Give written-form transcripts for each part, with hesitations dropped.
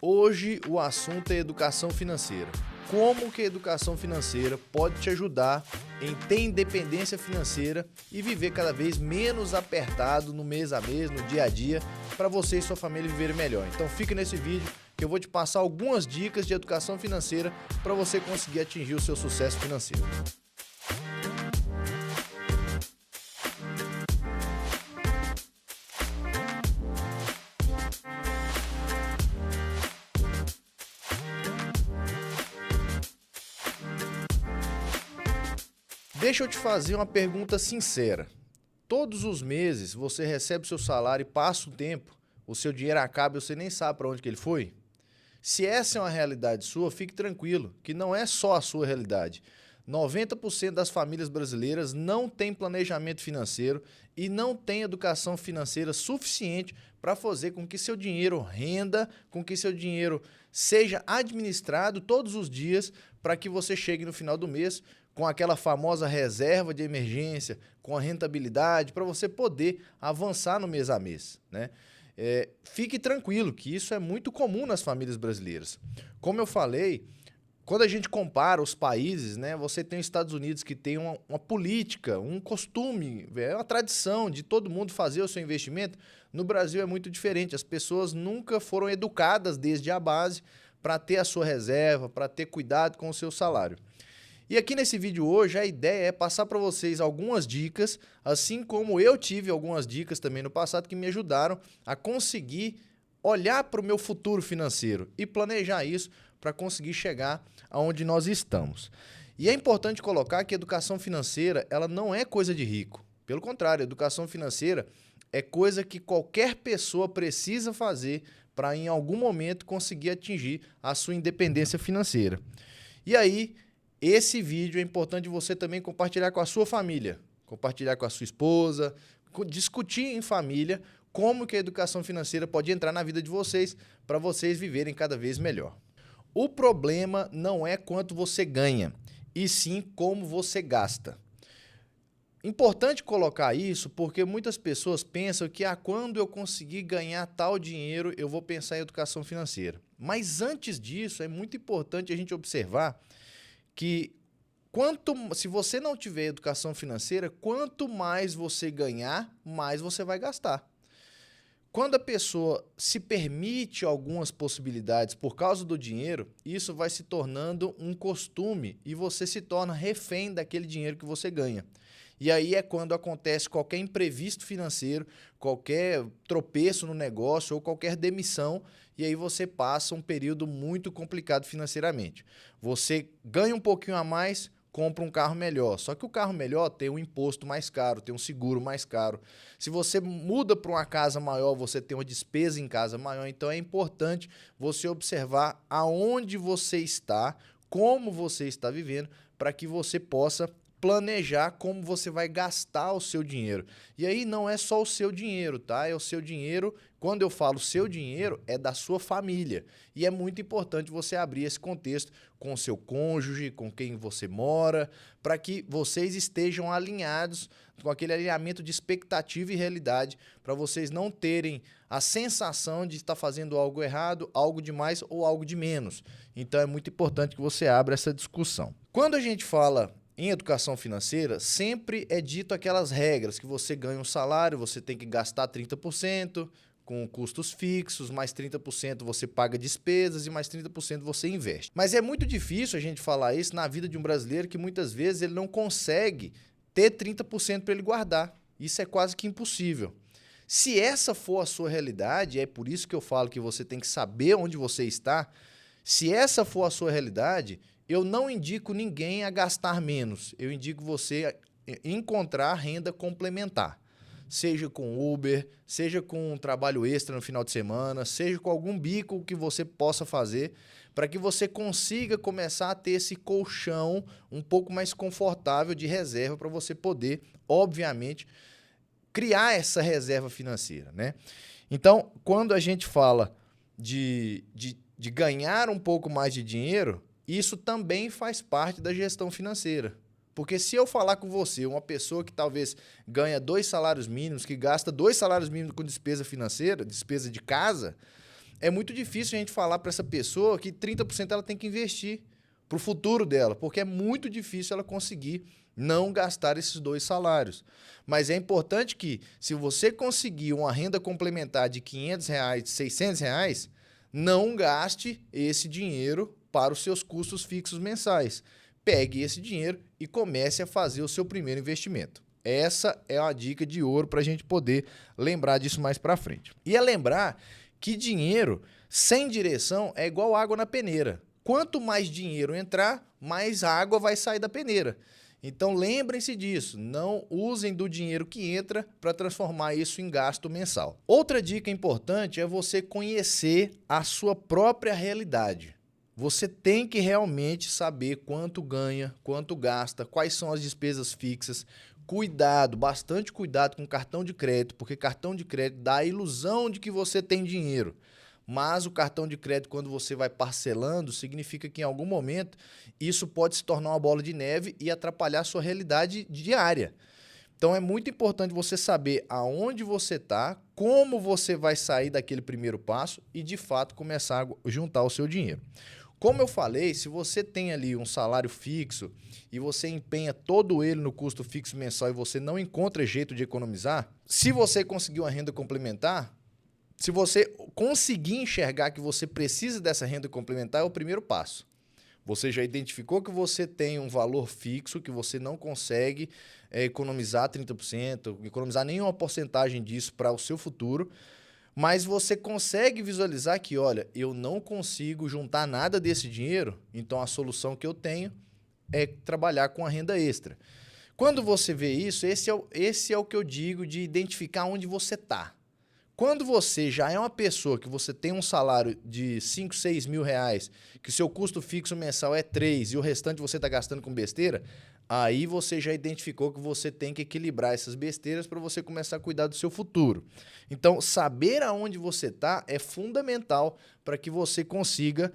Hoje o assunto é educação financeira. Como que a educação financeira pode te ajudar em ter independência financeira e viver cada vez menos apertado no mês a mês, no dia a dia, para você e sua família viverem melhor. Então fica nesse vídeo que eu vou te passar algumas dicas de educação financeira para você conseguir atingir o seu sucesso financeiro. Deixa eu te fazer uma pergunta sincera. Todos os meses você recebe seu salário e passa o tempo, o seu dinheiro acaba e você nem sabe para onde que ele foi? Se essa é uma realidade sua, fique tranquilo, que não é só a sua realidade. 90% das famílias brasileiras não têm planejamento financeiro e não têm educação financeira suficiente para fazer com que seu dinheiro renda, com que seu dinheiro seja administrado todos os dias para que você chegue no final do mês com aquela famosa reserva de emergência, com a rentabilidade, para você poder avançar no mês a mês, né? Fique tranquilo que isso é muito comum nas famílias brasileiras. Como eu falei, quando a gente compara os países, né, você tem os Estados Unidos que tem uma política, um costume, uma tradição de todo mundo fazer o seu investimento. No Brasil é muito diferente, as pessoas nunca foram educadas desde a base para ter a sua reserva, para ter cuidado com o seu salário. E aqui nesse vídeo hoje a ideia é passar para vocês algumas dicas, assim como eu tive algumas dicas também no passado que me ajudaram a conseguir olhar para o meu futuro financeiro e planejar isso para conseguir chegar aonde nós estamos. E é importante colocar que a educação financeira ela não é coisa de rico. Pelo contrário, a educação financeira é coisa que qualquer pessoa precisa fazer para em algum momento conseguir atingir a sua independência financeira. E aí, esse vídeo é importante você também compartilhar com a sua família, compartilhar com a sua esposa, discutir em família como que a educação financeira pode entrar na vida de vocês para vocês viverem cada vez melhor. O problema não é quanto você ganha, e sim como você gasta. Importante colocar isso porque muitas pessoas pensam que quando eu conseguir ganhar tal dinheiro, eu vou pensar em educação financeira. Mas antes disso, é muito importante a gente observar que se você não tiver educação financeira, quanto mais você ganhar, mais você vai gastar. Quando a pessoa se permite algumas possibilidades por causa do dinheiro, isso vai se tornando um costume e você se torna refém daquele dinheiro que você ganha. E aí é quando acontece qualquer imprevisto financeiro, qualquer tropeço no negócio ou qualquer demissão, e aí você passa um período muito complicado financeiramente. Você ganha um pouquinho a mais, compra um carro melhor. Só que o carro melhor tem um imposto mais caro, tem um seguro mais caro. Se você muda para uma casa maior, você tem uma despesa em casa maior. Então é importante você observar aonde você está, como você está vivendo, para que você possa planejar como você vai gastar o seu dinheiro. E aí não é só o seu dinheiro, tá? É o seu dinheiro, quando eu falo seu dinheiro, é da sua família. E é muito importante você abrir esse contexto com o seu cônjuge, com quem você mora, para que vocês estejam alinhados com aquele alinhamento de expectativa e realidade, para vocês não terem a sensação de estar fazendo algo errado, algo de mais ou algo de menos. Então é muito importante que você abra essa discussão. Quando a gente fala em educação financeira, sempre é dito aquelas regras que você ganha um salário, você tem que gastar 30% com custos fixos, mais 30% você paga despesas e mais 30% você investe. Mas é muito difícil a gente falar isso na vida de um brasileiro que muitas vezes ele não consegue ter 30% para ele guardar. Isso é quase que impossível. Se essa for a sua realidade, é por isso que eu falo que você tem que saber onde você está. Se essa for a sua realidade, eu não indico ninguém a gastar menos, eu indico você a encontrar renda complementar, seja com Uber, seja com um trabalho extra no final de semana, seja com algum bico que você possa fazer, para que você consiga começar a ter esse colchão um pouco mais confortável de reserva para você poder, obviamente, criar essa reserva financeira, né? Então, quando a gente fala de ganhar um pouco mais de dinheiro, isso também faz parte da gestão financeira. Porque se eu falar com você, uma pessoa que talvez ganha 2 salários mínimos, que gasta 2 salários mínimos com despesa financeira, despesa de casa, é muito difícil a gente falar para essa pessoa que 30% ela tem que investir para o futuro dela, porque é muito difícil ela conseguir não gastar esses 2 salários. Mas é importante que, se você conseguir uma renda complementar de R$500, R$600, não gaste esse dinheiro para os seus custos fixos mensais. Pegue esse dinheiro e comece a fazer o seu primeiro investimento. Essa é uma dica de ouro para a gente poder lembrar disso mais para frente. E é lembrar que dinheiro sem direção é igual água na peneira. Quanto mais dinheiro entrar, mais água vai sair da peneira. Então lembrem-se disso, não usem do dinheiro que entra para transformar isso em gasto mensal. Outra dica importante é você conhecer a sua própria realidade. Você tem que realmente saber quanto ganha, quanto gasta, quais são as despesas fixas. Cuidado, bastante cuidado com cartão de crédito, porque cartão de crédito dá a ilusão de que você tem dinheiro. Mas o cartão de crédito, quando você vai parcelando, significa que em algum momento isso pode se tornar uma bola de neve e atrapalhar a sua realidade diária. Então é muito importante você saber aonde você está, como você vai sair daquele primeiro passo e, de fato, começar a juntar o seu dinheiro. Como eu falei, se você tem ali um salário fixo e você empenha todo ele no custo fixo mensal e você não encontra jeito de economizar, se você conseguir uma renda complementar, se você conseguir enxergar que você precisa dessa renda complementar, é o primeiro passo. Você já identificou que você tem um valor fixo, que você não consegue economizar 30%, economizar nenhuma porcentagem disso para o seu futuro, mas você consegue visualizar que, olha, eu não consigo juntar nada desse dinheiro, então a solução que eu tenho é trabalhar com a renda extra. Quando você vê isso, esse é o que eu digo de identificar onde você está. Quando você já é uma pessoa que você tem um salário de 5, 6 mil reais, que o seu custo fixo mensal é 3 e o restante você está gastando com besteira, aí você já identificou que você tem que equilibrar essas besteiras para você começar a cuidar do seu futuro. Então, saber aonde você está é fundamental para que você consiga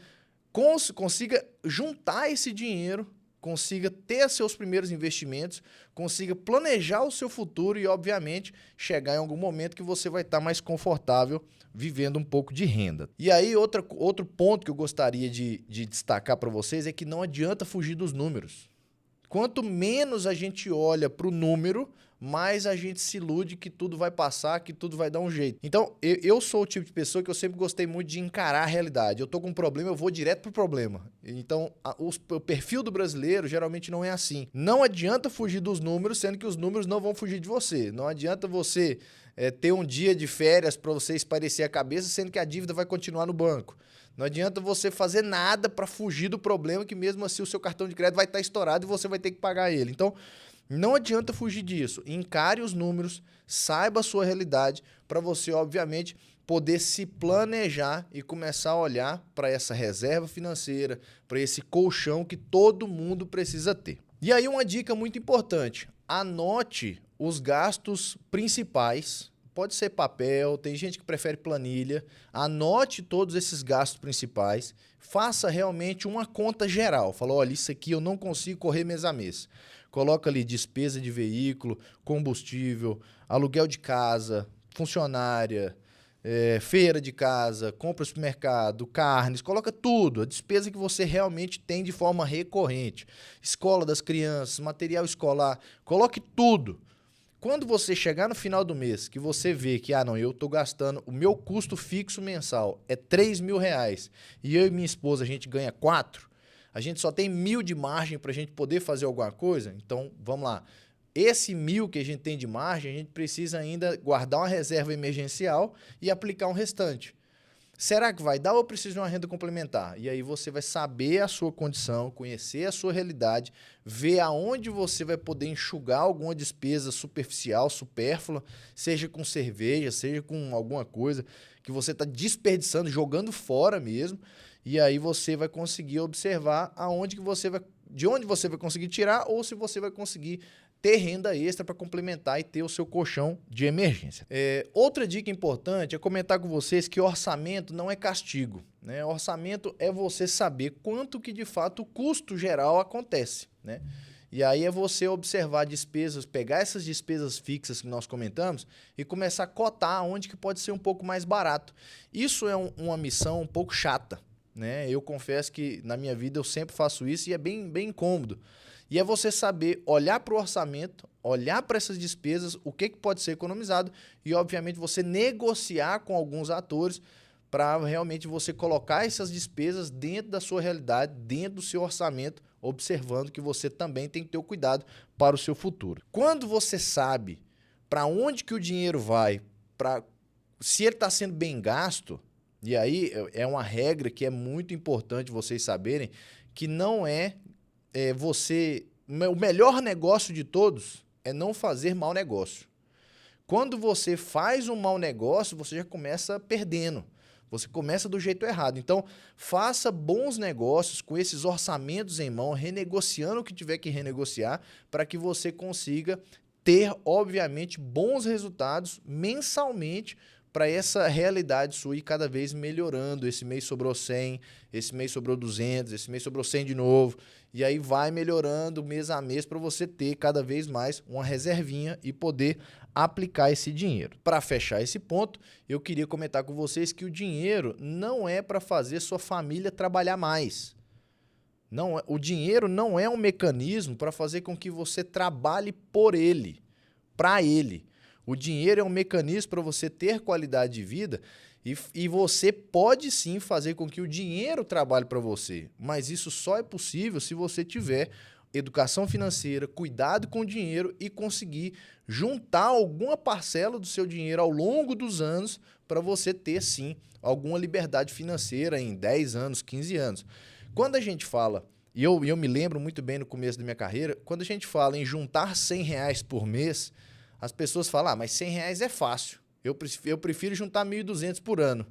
juntar esse dinheiro, consiga ter seus primeiros investimentos, consiga planejar o seu futuro e, obviamente, chegar em algum momento que você vai estar mais confortável vivendo um pouco de renda. E aí, outro ponto que eu gostaria de destacar para vocês é que não adianta fugir dos números. Quanto menos a gente olha para o número, mais a gente se ilude que tudo vai passar, que tudo vai dar um jeito. Então, eu sou o tipo de pessoa que eu sempre gostei muito de encarar a realidade. Eu tô com um problema, eu vou direto pro problema. Então, o perfil do brasileiro geralmente não é assim. Não adianta fugir dos números, sendo que os números não vão fugir de você. Não adianta você ter um dia de férias para você espairecer a cabeça, sendo que a dívida vai continuar no banco. Não adianta você fazer nada para fugir do problema, que mesmo assim o seu cartão de crédito vai estar estourado e você vai ter que pagar ele. Então, não adianta fugir disso. Encare os números, saiba a sua realidade, para você, obviamente, poder se planejar e começar a olhar para essa reserva financeira, para esse colchão que todo mundo precisa ter. E aí uma dica muito importante, anote os gastos principais. Pode ser papel, tem gente que prefere planilha. Anote todos esses gastos principais. Faça realmente uma conta geral. Fala, olha, isso aqui eu não consigo correr mês a mês. Coloca ali despesa de veículo, combustível, aluguel de casa, funcionária, feira de casa, compra no supermercado, carnes. Coloca tudo, a despesa que você realmente tem de forma recorrente. Escola das crianças, material escolar. Coloque tudo. Quando você chegar no final do mês, que você vê que, não, eu estou gastando, o meu custo fixo mensal é 3 mil reais e eu e minha esposa a gente ganha 4, a gente só tem 1.000 de margem para a gente poder fazer alguma coisa, então vamos lá. Esse 1.000 que a gente tem de margem, a gente precisa ainda guardar uma reserva emergencial e aplicar um restante. Será que vai dar ou eu preciso de uma renda complementar? E aí você vai saber a sua condição, conhecer a sua realidade, ver aonde você vai poder enxugar alguma despesa superficial, supérflua, seja com cerveja, seja com alguma coisa que você está desperdiçando, jogando fora mesmo. E aí você vai conseguir observar de onde você vai conseguir tirar ou se você vai conseguir ter renda extra para complementar e ter o seu colchão de emergência. Outra dica importante é comentar com vocês que orçamento não é castigo, né? Orçamento é você saber quanto que de fato o custo geral acontece, né? E aí é você observar despesas, pegar essas despesas fixas que nós comentamos e começar a cotar onde que pode ser um pouco mais barato. Isso é uma missão um pouco chata, né? Eu confesso que na minha vida eu sempre faço isso e é bem incômodo. E é você saber olhar para o orçamento, olhar para essas despesas, o que pode ser economizado e, obviamente, você negociar com alguns atores para realmente você colocar essas despesas dentro da sua realidade, dentro do seu orçamento, observando que você também tem que ter o cuidado para o seu futuro. Quando você sabe para onde que o dinheiro vai, se ele está sendo bem gasto, e aí é uma regra que é muito importante vocês saberem, que não o melhor negócio de todos é não fazer mau negócio. Quando você faz um mau negócio, você já começa perdendo. Você começa do jeito errado. Então, faça bons negócios com esses orçamentos em mão, renegociando o que tiver que renegociar, para que você consiga ter, obviamente, bons resultados mensalmente para essa realidade sua ir cada vez melhorando. Esse mês sobrou 100, esse mês sobrou 200, esse mês sobrou 100 de novo. E aí vai melhorando mês a mês para você ter cada vez mais uma reservinha e poder aplicar esse dinheiro. Para fechar esse ponto, eu queria comentar com vocês que o dinheiro não é para fazer sua família trabalhar mais. Não, o dinheiro não é um mecanismo para fazer com que você trabalhe por ele, para ele. O dinheiro é um mecanismo para você ter qualidade de vida e você pode sim fazer com que o dinheiro trabalhe para você, mas isso só é possível se você tiver educação financeira, cuidado com o dinheiro e conseguir juntar alguma parcela do seu dinheiro ao longo dos anos para você ter sim alguma liberdade financeira em 10 anos, 15 anos. Quando a gente fala, e eu me lembro muito bem no começo da minha carreira, quando a gente fala em juntar R$100 por mês, as pessoas falam, mas R$100 é fácil, eu prefiro juntar 1.200 por ano.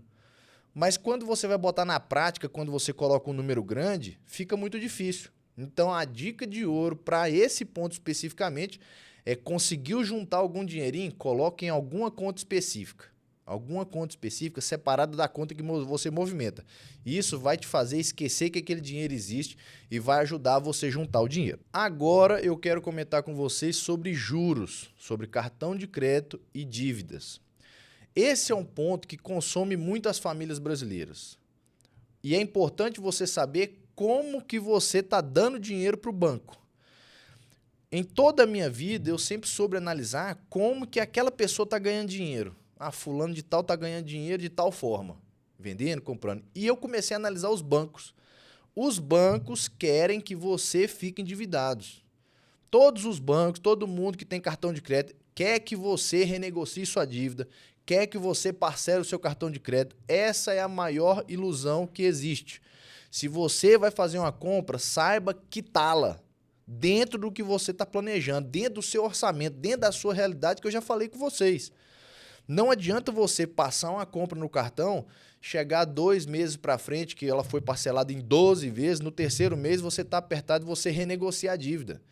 Mas quando você vai botar na prática, quando você coloca um número grande, fica muito difícil. Então a dica de ouro para esse ponto especificamente é conseguiu juntar algum dinheirinho, coloque em alguma conta específica. Alguma conta específica separada da conta que você movimenta. Isso vai te fazer esquecer que aquele dinheiro existe e vai ajudar você a juntar o dinheiro. Agora eu quero comentar com vocês sobre juros, sobre cartão de crédito e dívidas. Esse é um ponto que consome muitas famílias brasileiras. E é importante você saber como que você está dando dinheiro para o banco. Em toda a minha vida, eu sempre soube analisar como que aquela pessoa está ganhando dinheiro. Ah, fulano de tal está ganhando dinheiro de tal forma, vendendo, comprando. E eu comecei a analisar os bancos. Os bancos querem que você fique endividado. Todos os bancos, todo mundo que tem cartão de crédito, quer que você renegocie sua dívida, quer que você parcele o seu cartão de crédito. Essa é a maior ilusão que existe. Se você vai fazer uma compra, saiba quitá-la dentro do que você está planejando, dentro do seu orçamento, dentro da sua realidade, que eu já falei com vocês. Não adianta você passar uma compra no cartão, chegar 2 meses para frente, que ela foi parcelada em 12 vezes, no terceiro mês você está apertado e você renegociar a dívida.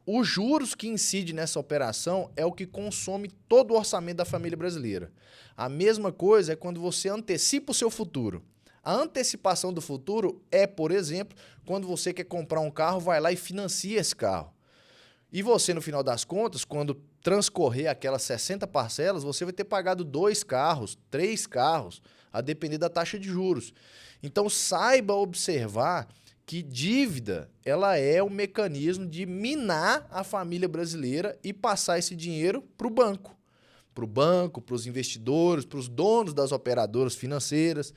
Os juros que incidem nessa operação é o que consome todo o orçamento da família brasileira. A mesma coisa é quando você antecipa o seu futuro. A antecipação do futuro é, por exemplo, quando você quer comprar um carro, vai lá e financia esse carro. E você, no final das contas, quando transcorrer aquelas 60 parcelas, você vai ter pagado 2 carros, 3 carros, a depender da taxa de juros. Então, saiba observar que dívida ela é um mecanismo de minar a família brasileira e passar esse dinheiro para o banco. Para os investidores, para os donos das operadoras financeiras.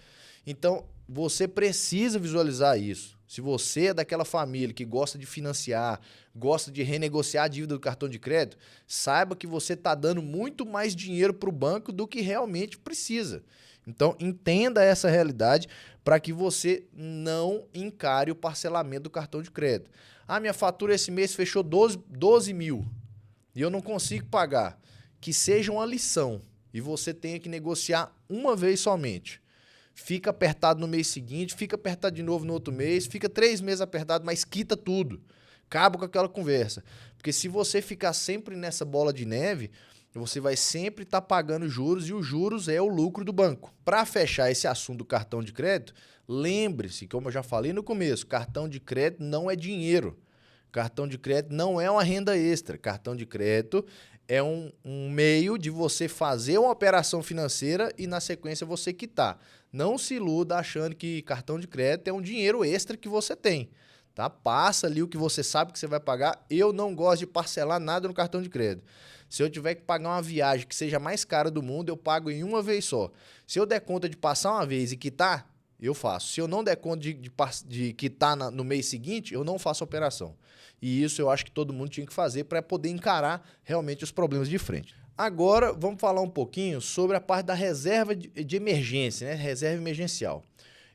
Então, você precisa visualizar isso. Se você é daquela família que gosta de financiar, gosta de renegociar a dívida do cartão de crédito, saiba que você está dando muito mais dinheiro para o banco do que realmente precisa. Então, entenda essa realidade para que você não encare o parcelamento do cartão de crédito. Ah, minha fatura esse mês fechou 12 mil e eu não consigo pagar. Que seja uma lição e você tenha que negociar uma vez somente. Fica apertado no mês seguinte, fica apertado de novo no outro mês, fica 3 meses apertado, mas quita tudo. Acaba com aquela conversa. Porque se você ficar sempre nessa bola de neve, você vai sempre estar pagando juros e os juros é o lucro do banco. Para fechar esse assunto do cartão de crédito, lembre-se, como eu já falei no começo, cartão de crédito não é dinheiro. Cartão de crédito não é uma renda extra. Cartão de crédito é um meio de você fazer uma operação financeira e, na sequência, você quitar. Não se iluda achando que cartão de crédito é um dinheiro extra que você tem. Tá? Passa ali o que você sabe que você vai pagar. Eu não gosto de parcelar nada no cartão de crédito. Se eu tiver que pagar uma viagem que seja mais cara do mundo, eu pago em uma vez só. Se eu der conta de passar uma vez e quitar, eu faço. Se eu não der conta de quitar no mês seguinte, eu não faço a operação. E isso eu acho que todo mundo tinha que fazer para poder encarar realmente os problemas de frente. Agora, vamos falar um pouquinho sobre a parte da reserva de emergência, né? Reserva emergencial.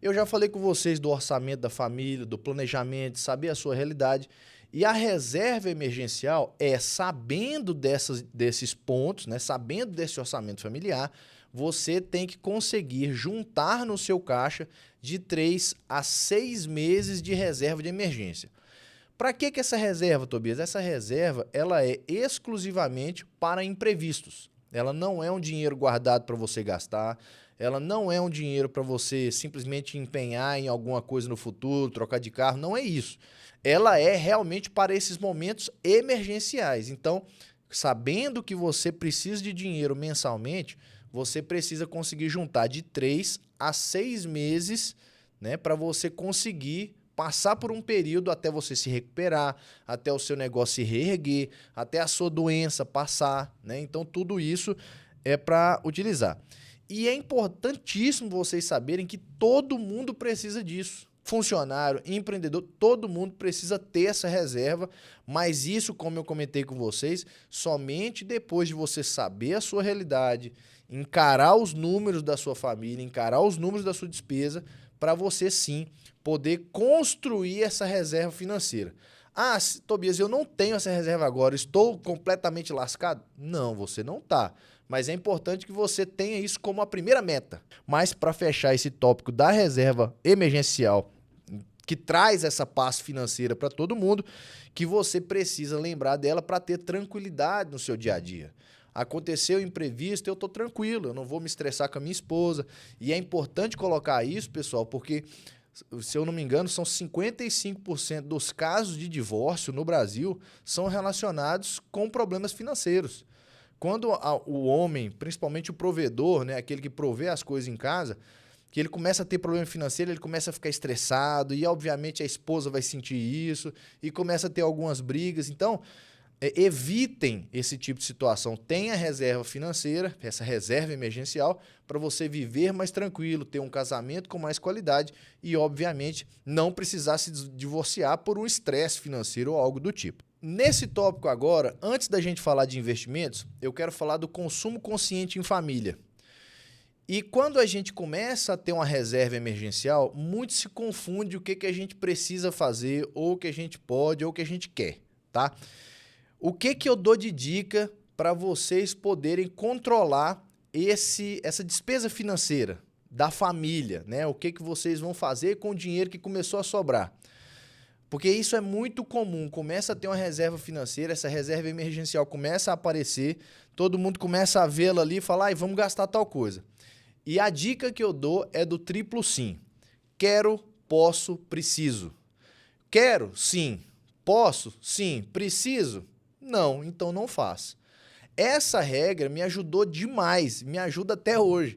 Eu já falei com vocês do orçamento da família, do planejamento, de saber a sua realidade. E a reserva emergencial é, sabendo desses pontos, né? Sabendo desse orçamento familiar, você tem que conseguir juntar no seu caixa de 3 a 6 meses de reserva de emergência. Para que essa reserva, Tobias? Essa reserva ela é exclusivamente para imprevistos. Ela não é um dinheiro guardado para você gastar, ela não é um dinheiro para você simplesmente empenhar em alguma coisa no futuro, trocar de carro, não é isso. Ela é realmente para esses momentos emergenciais. Então, sabendo que você precisa de dinheiro mensalmente, você precisa conseguir juntar de 3 a 6 meses, né, para você conseguir passar por um período até você se recuperar, até o seu negócio se reerguer, até a sua doença passar, né? Então, tudo isso é para utilizar. E é importantíssimo vocês saberem que todo mundo precisa disso. Funcionário, empreendedor, todo mundo precisa ter essa reserva, mas isso, como eu comentei com vocês, somente depois de você saber a sua realidade, encarar os números da sua família, encarar os números da sua despesa, para você sim poder construir essa reserva financeira. Ah, Tobias, eu não tenho essa reserva agora, estou completamente lascado? Não, você não está. Mas é importante que você tenha isso como a primeira meta. Mas para fechar esse tópico da reserva emergencial, que traz essa paz financeira para todo mundo, que você precisa lembrar dela para ter tranquilidade no seu dia a dia. Aconteceu imprevisto, eu estou tranquilo, eu não vou me estressar com a minha esposa. E é importante colocar isso, pessoal, porque, se eu não me engano, são 55% dos casos de divórcio no Brasil são relacionados com problemas financeiros. Quando o homem, principalmente o provedor, né, aquele que provê as coisas em casa, que ele começa a ter problema financeiro, ele começa a ficar estressado e, obviamente, a esposa vai sentir isso e começa a ter algumas brigas. Então, evitem esse tipo de situação. Tenha reserva financeira, essa reserva emergencial, para você viver mais tranquilo, ter um casamento com mais qualidade e, obviamente, não precisar se divorciar por um estresse financeiro ou algo do tipo. Nesse tópico agora, antes da gente falar de investimentos, eu quero falar do consumo consciente em família. E quando a gente começa a ter uma reserva emergencial, muito se confunde o que a gente precisa fazer, ou o que a gente pode, ou o que a gente quer, tá? O que eu dou de dica para vocês poderem controlar essa despesa financeira da família, né? O que vocês vão fazer com o dinheiro que começou a sobrar? Porque isso é muito comum, começa a ter uma reserva financeira, essa reserva emergencial começa a aparecer, todo mundo começa a vê-la ali e fala, vamos gastar tal coisa. E a dica que eu dou é do triplo sim. Quero, posso, preciso. Quero? Sim. Posso? Sim. Preciso? Não, então não faço. Essa regra me ajudou demais, me ajuda até hoje.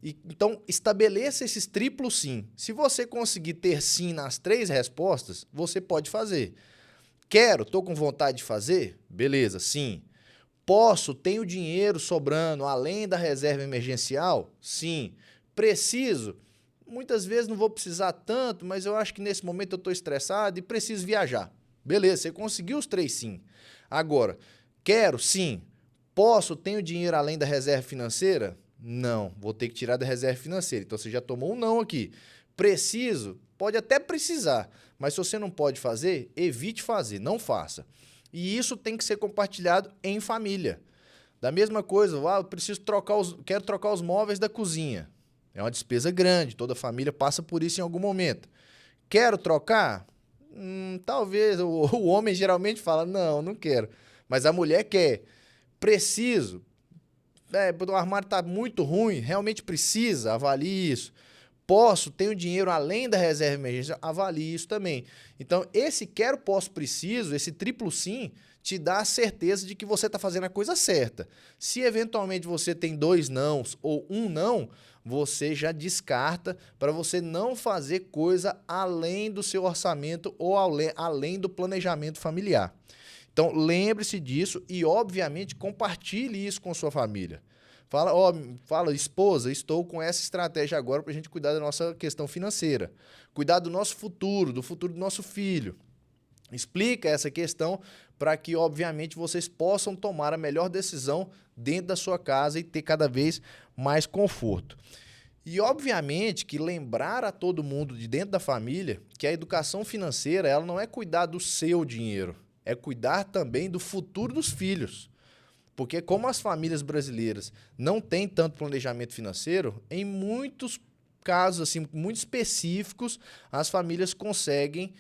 Então, estabeleça esses triplos sim. Se você conseguir ter sim nas 3 respostas, você pode fazer. Quero, estou com vontade de fazer? Beleza, sim. Posso, tenho dinheiro sobrando além da reserva emergencial? Sim. Preciso? Muitas vezes não vou precisar tanto, mas eu acho que nesse momento eu estou estressado e preciso viajar. Beleza, você conseguiu os 3 sim. Agora, quero? Sim. Posso, tenho dinheiro além da reserva financeira? Não, vou ter que tirar da reserva financeira. Então, você já tomou um não aqui. Preciso? Pode até precisar, mas se você não pode fazer, evite fazer, não faça. E isso tem que ser compartilhado em família. Da mesma coisa, eu preciso quero trocar os móveis da cozinha. É uma despesa grande, toda família passa por isso em algum momento. Quero trocar? Talvez, o homem geralmente fala, não quero. Mas a mulher quer. Preciso? O armário está muito ruim, realmente precisa, avalie isso. tenho dinheiro além da reserva de emergência, avalie isso também. Então, esse quero, posso, preciso, esse triplo sim, te dá a certeza de que você está fazendo a coisa certa. Se eventualmente você tem 2 nãos ou 1 não, você já descarta para você não fazer coisa além do seu orçamento ou além do planejamento familiar. Então, lembre-se disso e, obviamente, compartilhe isso com sua família. Fala, esposa, estou com essa estratégia agora para a gente cuidar da nossa questão financeira. Cuidar do nosso futuro, do futuro do nosso filho. Explica essa questão para que, obviamente, vocês possam tomar a melhor decisão dentro da sua casa e ter cada vez mais conforto. E, obviamente, que lembrar a todo mundo de dentro da família que a educação financeira ela não é cuidar do seu dinheiro, é cuidar também do futuro dos filhos. Porque como as famílias brasileiras não têm tanto planejamento financeiro, em muitos casos assim, muito específicos, as famílias conseguem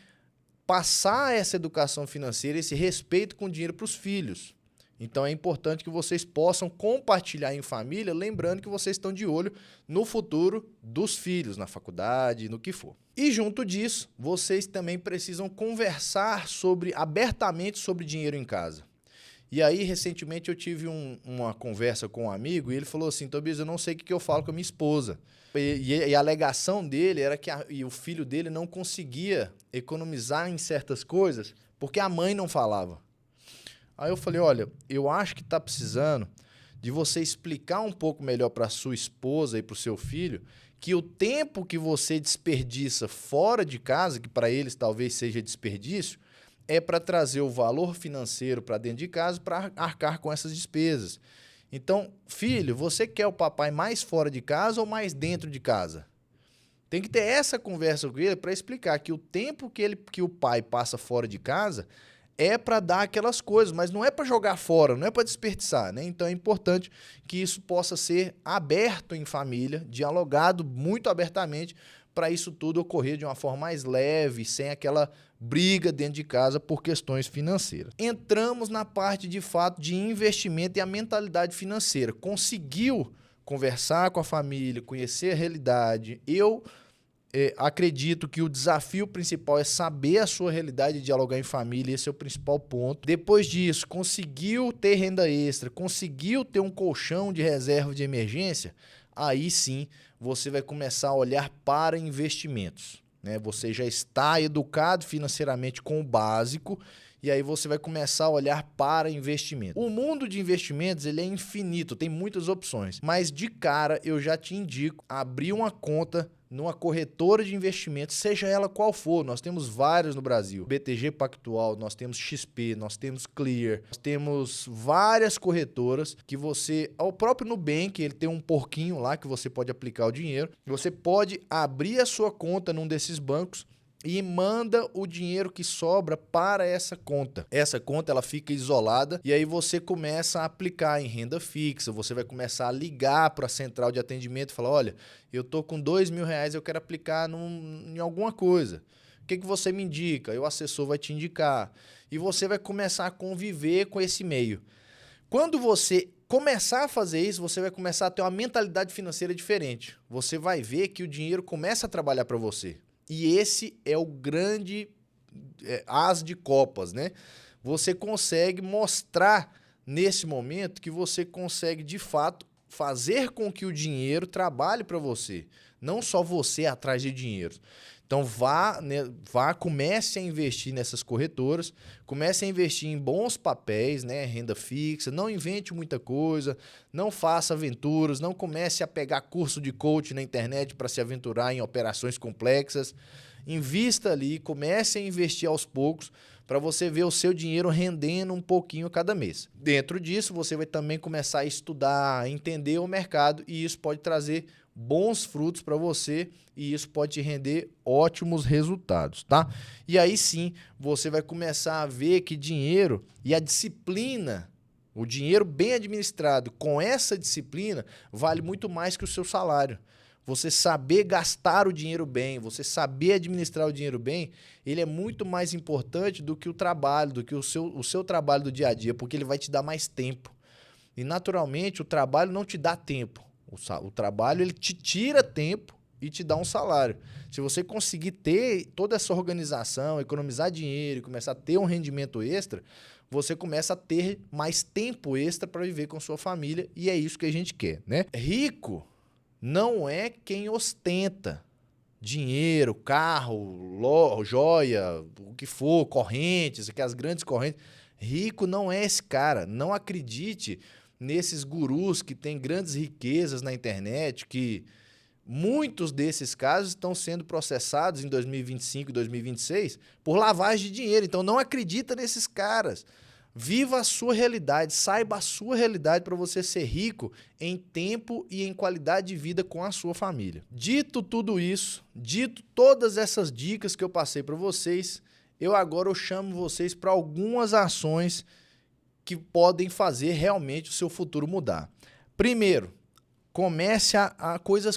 passar essa educação financeira, esse respeito com o dinheiro para os filhos. Então é importante que vocês possam compartilhar em família, lembrando que vocês estão de olho no futuro dos filhos, na faculdade, no que for. E junto disso, vocês também precisam conversar abertamente sobre dinheiro em casa. E aí, recentemente, eu tive uma conversa com um amigo e ele falou assim, Tobias, eu não sei o que eu falo com a minha esposa. E a alegação dele era que o filho dele não conseguia economizar em certas coisas porque a mãe não falava. Aí eu falei, olha, eu acho que está precisando de você explicar um pouco melhor para a sua esposa e para o seu filho que o tempo que você desperdiça fora de casa, que para eles talvez seja desperdício, é para trazer o valor financeiro para dentro de casa para arcar com essas despesas. Então, filho, você quer o papai mais fora de casa ou mais dentro de casa? Tem que ter essa conversa com ele para explicar que o tempo que o pai passa fora de casa é para dar aquelas coisas, mas não é para jogar fora, não é para desperdiçar, né? Então é importante que isso possa ser aberto em família, dialogado muito abertamente, para isso tudo ocorrer de uma forma mais leve, sem aquela briga dentro de casa por questões financeiras. Entramos na parte, de fato, de investimento e a mentalidade financeira. Conseguiu conversar com a família, conhecer a realidade. Eu acredito que o desafio principal é saber a sua realidade e dialogar em família, esse é o principal ponto. Depois disso, conseguiu ter renda extra, conseguiu ter um colchão de reserva de emergência, aí sim você vai começar a olhar para investimentos, né? Você já está educado financeiramente com o básico e aí você vai começar a olhar para investimento. O mundo de investimentos ele é infinito, tem muitas opções, mas de cara eu já te indico abrir uma conta numa corretora de investimentos, seja ela qual for. Nós temos várias no Brasil. BTG Pactual, nós temos XP, nós temos Clear, nós temos várias corretoras que você... O próprio Nubank, ele tem um porquinho lá que você pode aplicar o dinheiro. Você pode abrir a sua conta num desses bancos e manda o dinheiro que sobra para essa conta. Essa conta ela fica isolada e aí você começa a aplicar em renda fixa, você vai começar a ligar para a central de atendimento e falar, olha, eu tô com R$2.000, eu quero aplicar em alguma coisa. O que você me indica? Aí o assessor vai te indicar e você vai começar a conviver com esse meio. Quando você começar a fazer isso, você vai começar a ter uma mentalidade financeira diferente. Você vai ver que o dinheiro começa a trabalhar para você. E esse é o grande as de copas, né? Você consegue mostrar nesse momento que você consegue, de fato, fazer com que o dinheiro trabalhe para você. Não só você atrás de dinheiro. Então, comece a investir nessas corretoras, comece a investir em bons papéis, né? Renda fixa, não invente muita coisa, não faça aventuras, não comece a pegar curso de coach na internet para se aventurar em operações complexas. Invista ali, comece a investir aos poucos para você ver o seu dinheiro rendendo um pouquinho cada mês. Dentro disso, você vai também começar a estudar, entender o mercado e isso pode trazer bons frutos para você e isso pode te render ótimos resultados, tá? E aí sim, você vai começar a ver que dinheiro e a disciplina, o dinheiro bem administrado com essa disciplina vale muito mais que o seu salário. Você saber gastar o dinheiro bem, você saber administrar o dinheiro bem, ele é muito mais importante do que o trabalho, do que o seu trabalho do dia a dia, porque ele vai te dar mais tempo. E naturalmente o trabalho não te dá tempo. O trabalho ele te tira tempo e te dá um salário. Se você conseguir ter toda essa organização, economizar dinheiro e começar a ter um rendimento extra, você começa a ter mais tempo extra para viver com sua família e é isso que a gente quer, né? Rico não é quem ostenta dinheiro, carro, joia, o que for, correntes, aquelas grandes correntes. Rico não é esse cara. Não acredite nesses gurus que têm grandes riquezas na internet, que muitos desses casos estão sendo processados em 2025 e 2026 por lavagem de dinheiro. Então não acredita nesses caras. Viva a sua realidade, saiba a sua realidade para você ser rico em tempo e em qualidade de vida com a sua família. Dito tudo isso, dito todas essas dicas que eu passei para vocês, eu chamo vocês para algumas ações que podem fazer realmente o seu futuro mudar. Primeiro, comece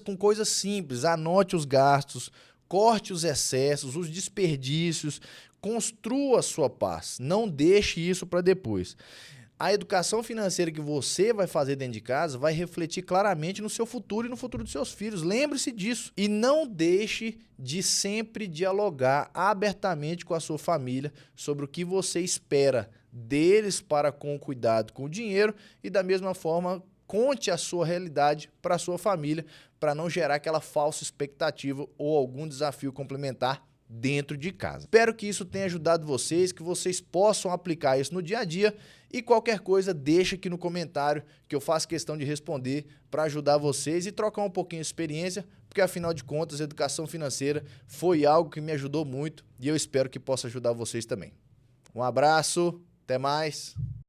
com coisas simples, anote os gastos, corte os excessos, os desperdícios, construa a sua paz, não deixe isso para depois. A educação financeira que você vai fazer dentro de casa vai refletir claramente no seu futuro e no futuro dos seus filhos. Lembre-se disso. E não deixe de sempre dialogar abertamente com a sua família sobre o que você espera deles para com o cuidado com o dinheiro e da mesma forma conte a sua realidade para a sua família para não gerar aquela falsa expectativa ou algum desafio complementar dentro de casa. Espero que isso tenha ajudado vocês, que vocês possam aplicar isso no dia a dia e qualquer coisa deixa aqui no comentário que eu faço questão de responder para ajudar vocês e trocar um pouquinho de experiência, porque afinal de contas, a educação financeira foi algo que me ajudou muito e eu espero que possa ajudar vocês também. Um abraço, até mais!